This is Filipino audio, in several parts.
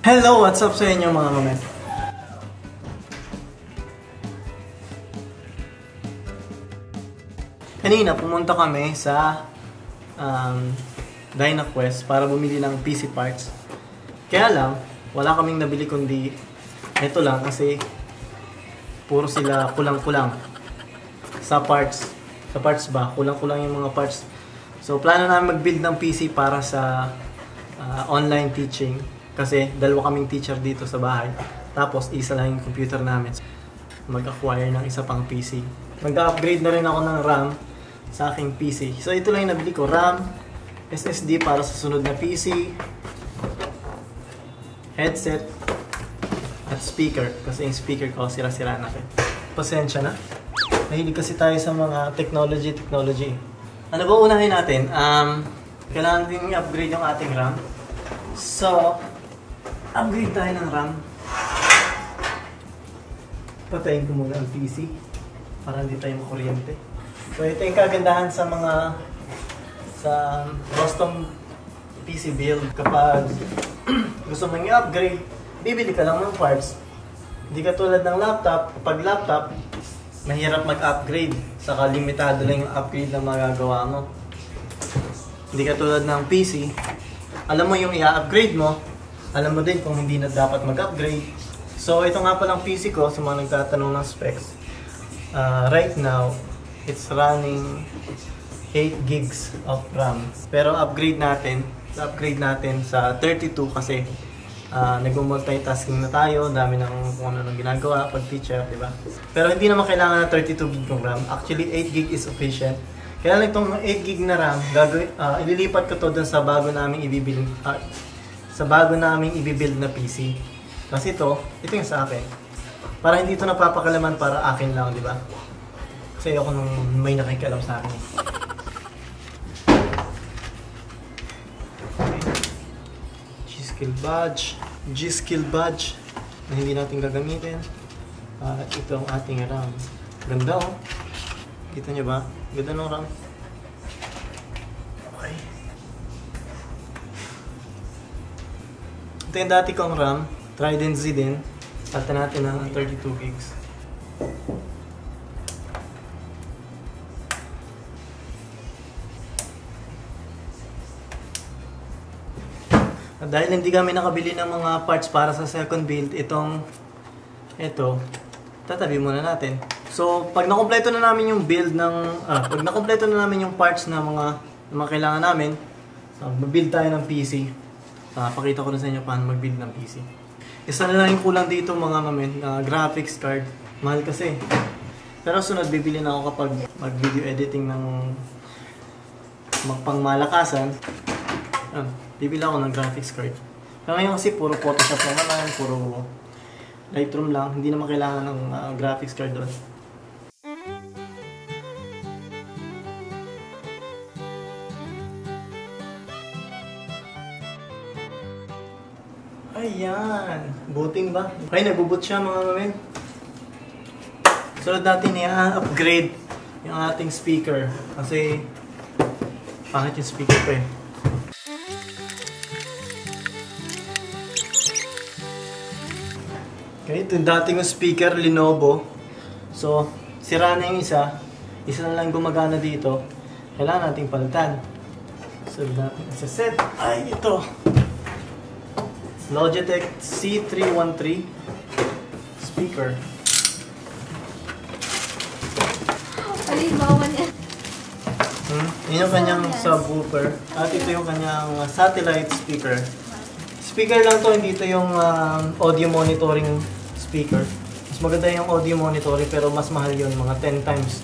Hello! What's up sa inyo mga mamen? Kanina pumunta kami sa DynaQuest para bumili ng PC parts. Kaya lang, wala kaming nabili kundi ito lang kasi puro sila kulang-kulang sa parts. Sa parts ba? Kulang-kulang yung mga parts. So plano namin mag-build ng PC para sa online teaching. Kasi dalawa kaming teacher dito sa bahay. Tapos isa lang yung computer namin. Mag-acquire ng isa pang PC. Mag-upgrade na rin ako ng RAM sa aking PC. So ito lang yung nabili ko. RAM, SSD para sa sunod na PC, headset, at speaker. Kasi yung speaker ko sira-sira na rin. Pasensya na. Mahilig kasi tayo sa mga technology. Ano ba unahin natin? Kailangan din i-upgrade yung ating RAM. So, upgrade tayo ng RAM. Patayin ko muna ang PC para hindi tayo makuryente. So ito yung kagandahan sa mga custom PC build. Kapag gusto mong i-upgrade, bibili ka lang ng parts. Hindi ka tulad ng laptop. Pag laptop, mahirap mag-upgrade. Saka limitado lang yung upgrade na magagawa mo. Hindi ka tulad ng PC. Alam mo yung i-upgrade mo. Alam mo din kung hindi na dapat mag-upgrade. So, ito nga palang PC ko sa mga nagtatanong ng specs. Right now, it's running 8 gigs of RAM. Pero upgrade natin sa 32 kasi nag-multitasking na tayo. Dami ng kung ano nang ginagawa pag teacher, di ba? Pero hindi naman kailangan ng 32 gig ng RAM. Actually, 8 gig is sufficient. Kaya lang itong 8 gig na RAM, ililipat ko to dun sa bago naming ibibuild na PC. Kasi ito yung sa akin. Para hindi ito napapakalaman, para akin lang, di ba? Kasi ako nung may nakikialam sa akin. G-Skill badge na hindi natin gagamitin. At ito ang ating RAM. Ganda oh. Kita nyo ba? Ganda ng RAM. Okay. Ito yung dati kong RAM. Trident Z din. Palitan natin ng 32 gigs. At dahil hindi kami nakabili ng mga parts para sa second build, ito, tatabi muna natin. So, pag nakompleto na namin yung build ng, pag nakompleto na namin yung parts na mga kailangan namin, so, mag-build tayo ng PC. Pakita ko na sa inyo paano mag-build ng PC. Isa na lang yung kulang dito mga mamen, graphics card. Mahal kasi. Pero sunod, bibili na ako kapag mag-video editing ng pangmalakasan. Bibili ako ng graphics card. Pero ngayon kasi puro Photoshop naman, puro Lightroom lang. Hindi naman kailangan ng graphics card doon. Ayan! Booting ba? Okay, nagboot siya mga mamen. Sunod natin i-upgrade yung ating speaker. Kasi pangit yung speaker ko eh. Okay, ito yung dating speaker, Lenovo. So, sira na yung isa. Isa na lang gumagana dito. Kailangan nating palitan. So, natin sa set. Ay, ito! LOGITECH Z313 speaker. Halimbawa niya. Yun yung kanyang subwoofer. At ito yung kanyang satellite speaker. Speaker lang to, hindi ito yung audio monitoring speaker. Mas maganda yung audio monitoring pero mas mahal yun, mga 10 times.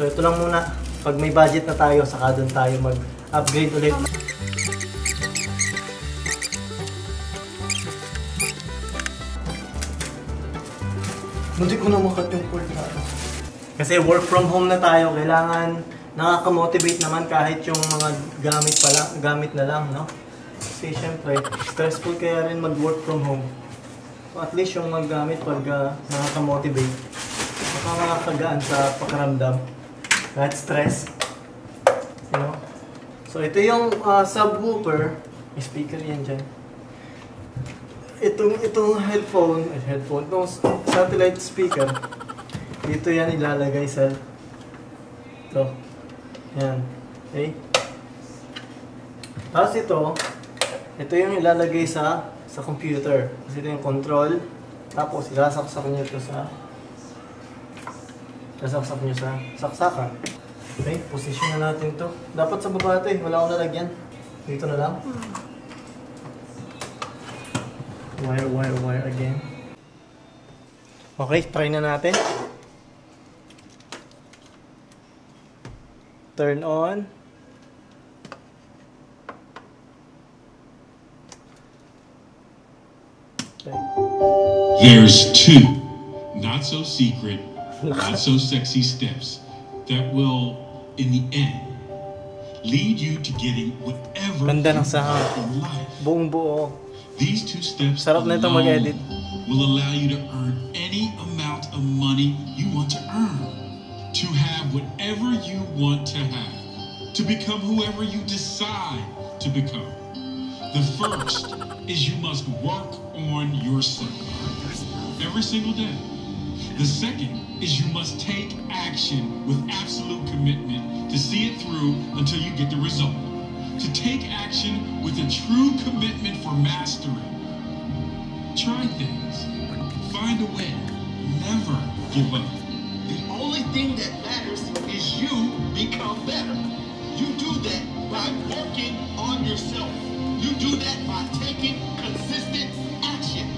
So ito lang muna. Pag may budget na tayo, saka doon tayo mag-upgrade ulit. Hindi ko na makat yung cord na. Kasi work from home na tayo, kailangan nakaka-motivate naman kahit yung mga gamit na lang, no? Kasi syempre, stressful kaya rin mag-work from home. So at least yung maggamit pag nakaka-motivate, makakagaan sa pakiramdam, kahit stress. You know? So ito yung subwoofer, may speaker yan dyan. Itong itong satellite speaker, dito yan ilalagay sa ito. Yan. Okay? Tapos ito yung ilalagay sa computer. Kasi ito yung control. Tapos isasaksak nyo ito sa saksakan. Okay, position na natin to. Dapat sa baba ito eh. Wala akong lalagyan. Dito na lang. Wire again. Okay, try na natin. Turn on. Okay. There's 2 not so secret, not so sexy steps that will, in the end, lead you to getting whatever Ganda ng you sound. want in life. Buong buo. These 2 steps Sarap na itong mag-edit. will allow you to earn any amount of money you want to earn, to have whatever you want to have, to become whoever you decide to become. The first is you must work on yourself every single day. The second is you must take action with absolute commitment to see it through until you get the result. To take action with a true commitment for mastery. Try things. Find a way. Never give up. The only thing that matters is you become better. You do that by working on yourself. You do that by taking consistent action.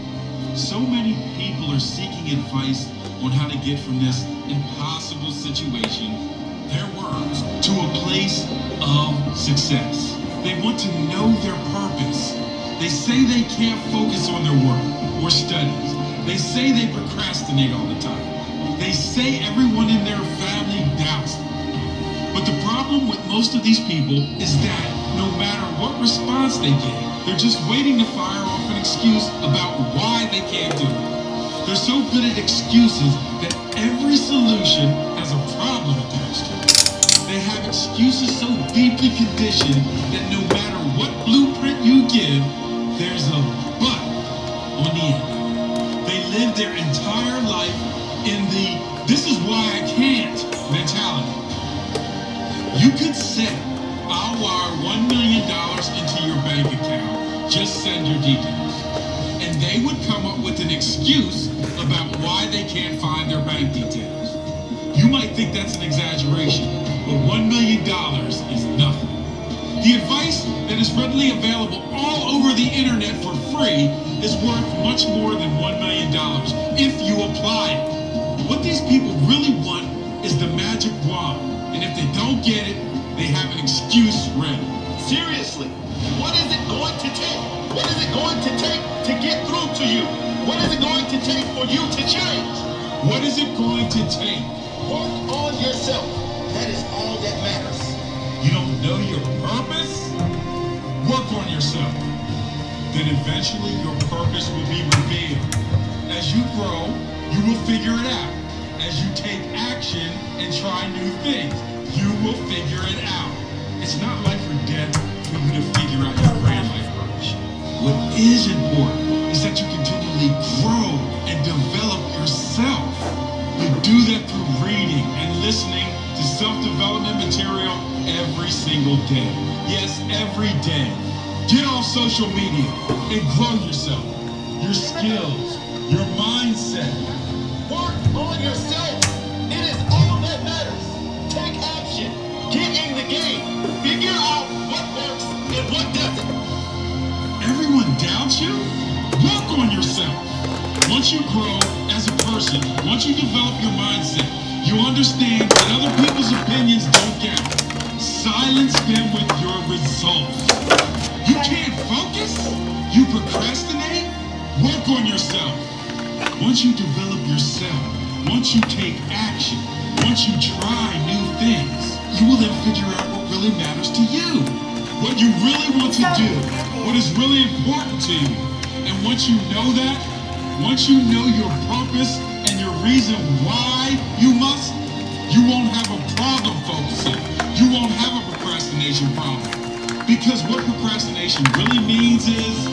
So many people are seeking advice on how to get from this impossible situation, their words, to a place of success. They want to know their purpose. They say they can't focus on their work or studies. They say they procrastinate all the time. They say everyone in their family doubts them. But the problem with most of these people is that no matter what response they get, they're just waiting to fire off an excuse about why they can't do it. They're so good at excuses that every solution has a problem attached to it. They have excuses so deeply conditioned that no matter what blueprint you give, there's a but on the end. They live their entire life in the "this is why I can't" mentality. You could say, "I'll wire $1 million into your bank account, just send your details." And they would come up with an excuse about why they can't find their bank details. You might think that's an exaggeration, but $1 million is nothing. The advice that is readily available all over the internet for free is worth much more than $1 million if you apply it. What these people really want is the magic wand, and if they don't get it, they have an excuse ready. Seriously, what is it going to take? What is it going to take to get through to you? What is it going to take for you to change? What is it going to take? Work on yourself. That is all that matters. You don't know your purpose? Work on yourself. Then eventually your purpose will be revealed. As you grow, you will figure it out. As you take action and try new things, you will figure it out. It's not life or death for you to figure out your grand life purpose. What is important is that you continually grow and develop yourself. You do that through reading and listening to self-development material every single day. Yes, every day. Get off social media and grow yourself, your skills, your mindset. Work on yourself. It is all that matters. Take action. Get in the game. Figure out what works and what doesn't. Everyone doubts you? Work on yourself. Once you grow as a person, once you develop your mindset, you understand that other people's opinions don't count. Silence them with your results. You can't focus? You procrastinate? Work on yourself. Once you develop yourself, once you take action, once you try new things, you will then figure out what really matters to you. What you really want to do, what is really important to you. And once you know that, once you know your purpose and your reason why you must, you won't have a problem focusing. You won't have a procrastination problem. Because what procrastination really means is,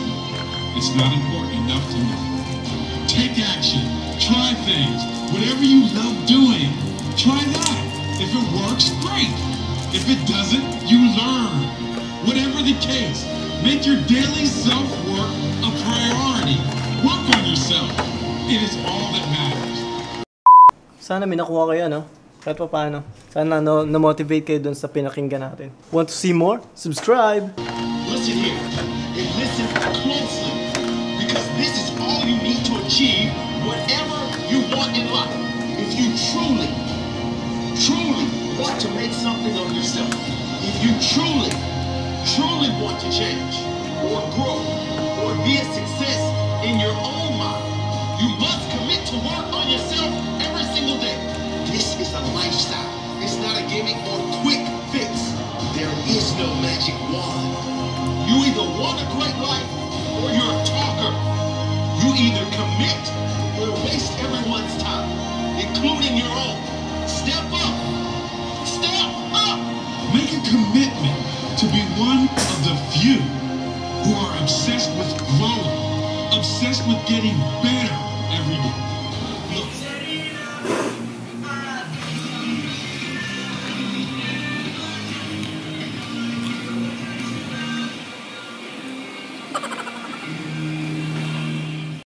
it's not important enough to know. Take action. Try things. Whatever you love doing, try that. If it works, great. If it doesn't, you learn. Whatever the case, make your daily self-work a priority. Work on yourself. It is all that matters. Sana may nakuha kayo, no? Kahit pa paano. Sana na-motivate kayo dun sa pinakinggan natin. Want to see more? Subscribe! Listen here, and listen closely, because this is all you need to achieve whatever you want in life. If you truly want to make something of yourself, if you truly want to change, or grow, or be a success in your own mind, you must commit to work on yourself every single day. This is a lifestyle. It's not a gimmick or quick fix. There is no magic wand. You either want a great life or you're a talker. You either commit or waste everyone's time, including your own. Step up. Step up. Make a commitment to be one of the few who are obsessed with growing, obsessed with getting better.